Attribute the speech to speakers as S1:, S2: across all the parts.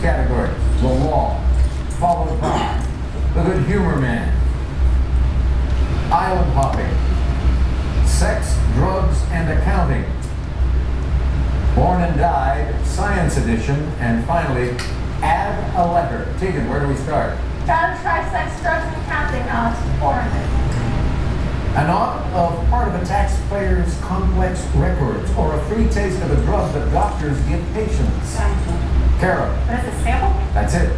S1: categories. The law, followed by the good humor man, island hopping, sex, drugs, and accounting, born and died, science edition, and finally, add a letter. Tegan, where do we start?
S2: Gotta try sex, drugs, and accounting. 400.
S1: An audit of part of a taxpayer's complex records, or a free taste of a drug that doctors give patients. Kara.
S2: What is a sample?
S1: That's it.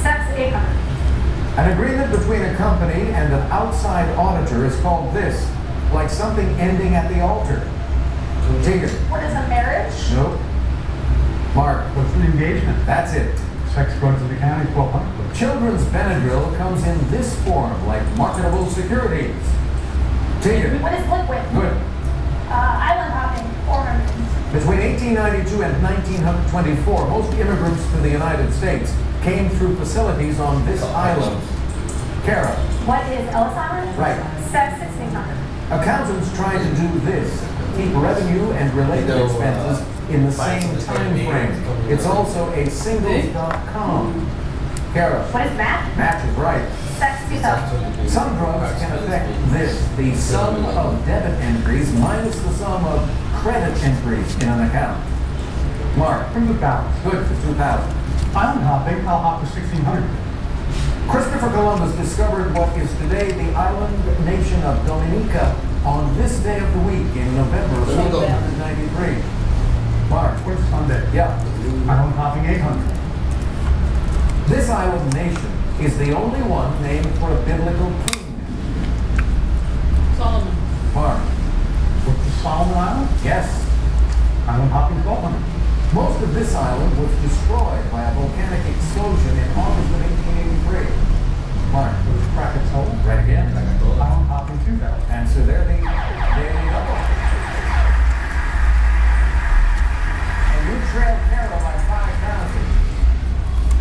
S2: Sex, 800.
S1: An agreement between a company and an outside auditor is called this, like something ending at the altar. Tegan.
S2: What is a marriage?
S1: Nope. Mark.
S3: What's an engagement?
S1: That's it.
S3: Sex, drugs, and accounting, 1200.
S1: Children's Benadryl comes in this form, like marketable securities. Tegan.
S2: What is liquid?
S1: Good.
S2: Island hopping, 400.
S1: Between 1892 and 1924, most immigrants to the United States came through facilities on this island. Kara.
S2: What is Ellis Island?
S1: Right.
S2: Sex, 1600.
S1: Accountants try to do this, keep revenue and related expenses in the same time frame. It's also a singles.com. Kara.
S2: What is match?
S1: Match is right.
S2: Sex, 2000.
S1: Some drugs can affect this, the sum of debit entries minus the sum of credit entries in an account. Mark.
S3: From the balance.
S1: Good for 2,000.
S3: Island hopping, I'll hop to 1600.
S1: Christopher Columbus discovered what is today the island nation of Dominica on this day of the week in November of 1793. Mark.
S3: What's Sunday?
S1: Yeah.
S3: Island hopping, 800.
S1: This island nation is the only one named for a biblical king.
S4: Solomon.
S1: Mark.
S3: What's the Solomon Island?
S1: Yes.
S3: Island hopping, 1200.
S1: Most of this island was destroyed by a volcanic explosion in August of 1883. Mark.
S3: What's Crackett's Hole?
S1: Right again.
S3: Island hopping, 2000.
S1: And so there they go. And you trailed Carol by 5,000.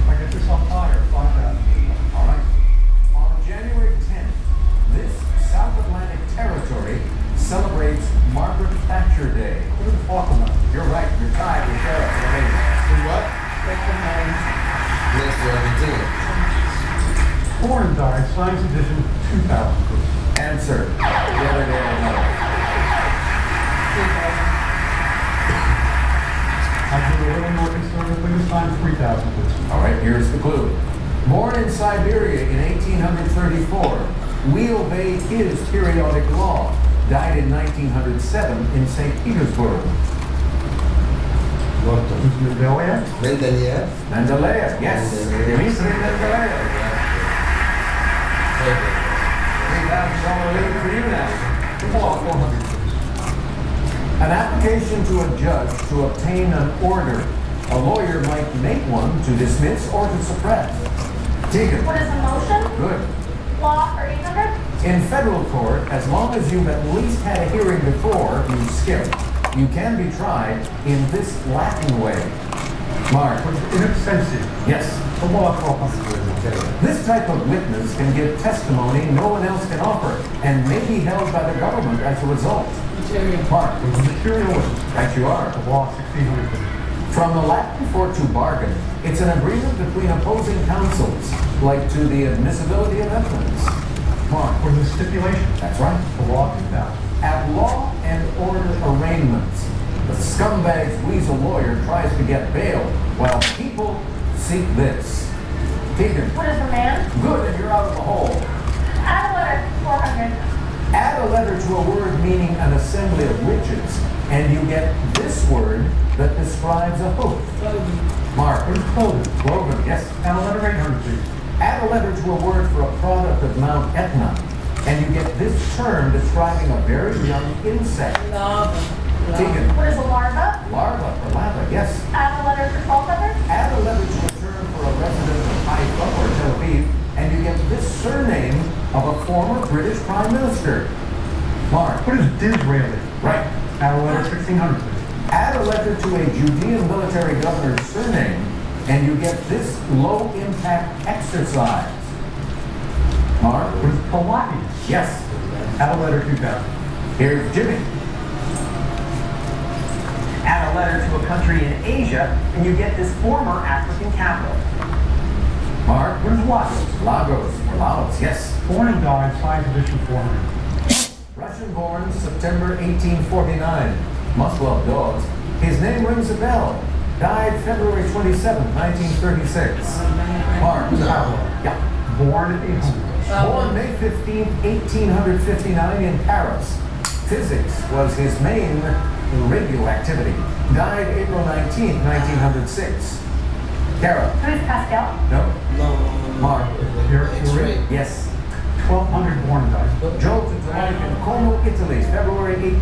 S3: If I get this on fire, 5,000.
S1: All right. On January 10th, this South Atlantic territory celebrates Margaret Thatcher Day.
S3: What is the Falkland?
S1: You're right. You're tied with Carol.
S5: What? Next to Argentina.
S3: Born and died, science edition, 2000. Please.
S1: Answer. The other day I know.
S3: I'll do a little more conservatively this time, 3,000. Please.
S1: All right, here's the clue. Born in Siberia in 1834, we obey his periodic law. Died in 1907 in St. Petersburg.
S3: Who's Mendeleev?
S5: Mendeleev.
S1: Mendeleev, yes. Dmitri Mendeleev. $3,000 lead for you now.
S3: Come on, 400.
S1: An application to a judge to obtain an order. A lawyer might make one to dismiss or to suppress. Tegan.
S2: What is a motion?
S1: Good.
S2: Law, for 800.
S1: In federal court, as long as you've at least had a hearing before you skip, you can be tried in this Latin way. Mark.
S3: In absentia.
S1: Yes.
S3: The law, 1200.
S1: This type of witness can give testimony no one else can offer and may be held by the government as a result.
S4: Material.
S1: Mark.
S3: The material witness.
S1: That you are.
S3: The law, 1600.
S1: From the Latin for to bargain, it's an agreement between opposing counsels, like to the admissibility of evidence. Mark.
S3: Or the stipulation.
S1: That's right.
S3: The law, 2000.
S1: At law and order arraignments, the scumbag's weasel lawyer tries to get bail while people seek this. Tegan.
S2: What is a man?
S1: Good, and you're out of the hole.
S2: Add a letter, 400.
S1: Add a letter to a word meaning an assembly of witches, and you get this word that describes a hoof. Mark.
S3: What is clothing?
S1: Cloven, yes.
S3: Add a letter, 800. Please.
S1: Add a letter to a word for a product of Mount Etna, and you get this term describing a very young insect.
S4: Lava.
S1: Tegan.
S2: What is a larva?
S1: Larva or lava, yes.
S2: Add a letter for 1200.
S1: Add a letter to a term for a resident of Haifa or Tel Aviv, and you get this surname of a former British Prime Minister. Mark.
S3: What is Disraeli?
S1: Right.
S3: Add a letter, 1600. Please.
S1: Add a letter to a Judean military governor's surname, and you get this low-impact exercise. Mark.
S3: What is Pilates?
S1: Yes.
S3: Add a letter, 2000.
S1: Here's Jimmy.
S3: Add a
S4: letter to a country in Asia, and you get this former African capital.
S1: Mark.
S3: What is Lagos?
S1: Lagos or Laos, yes.
S3: Born and died, science edition 400.
S1: Russian-born, September 1849. Must love dogs. His name rings a bell. Died February 27, 1936. Mark. Yeah.
S3: Born in Hungary.
S1: Born May 15, 1859 in Paris. Physics was his main radioactivity. Died April 19, 1906. Kara.
S2: Who is Pascal?
S1: No.
S5: No.
S1: Mark.
S3: You're
S5: That's
S3: right.
S5: right.
S1: Yes.
S3: 1200 born and died.
S1: Jolted to life in Como, Italy, February 18,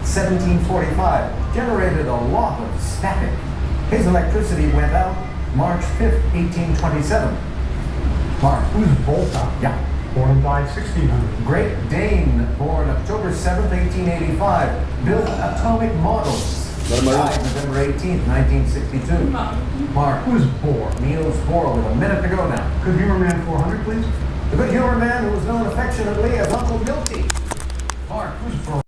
S1: 1745. Generated a lot of static. His electricity went out March 5th, 1827. Mark.
S3: Who's Volta?
S1: Yeah.
S3: Born and died 1600.
S1: Great Dane, born October 7th, 1885. Built atomic models. Died November 18th, 1962. Mark.
S3: Who's Bohr?
S1: Niels Bohr with a minute to go now.
S3: Good Humor Man 400, please.
S1: The good humor man who was known affectionately as Uncle Milty. Mark.
S3: Who's Bohr?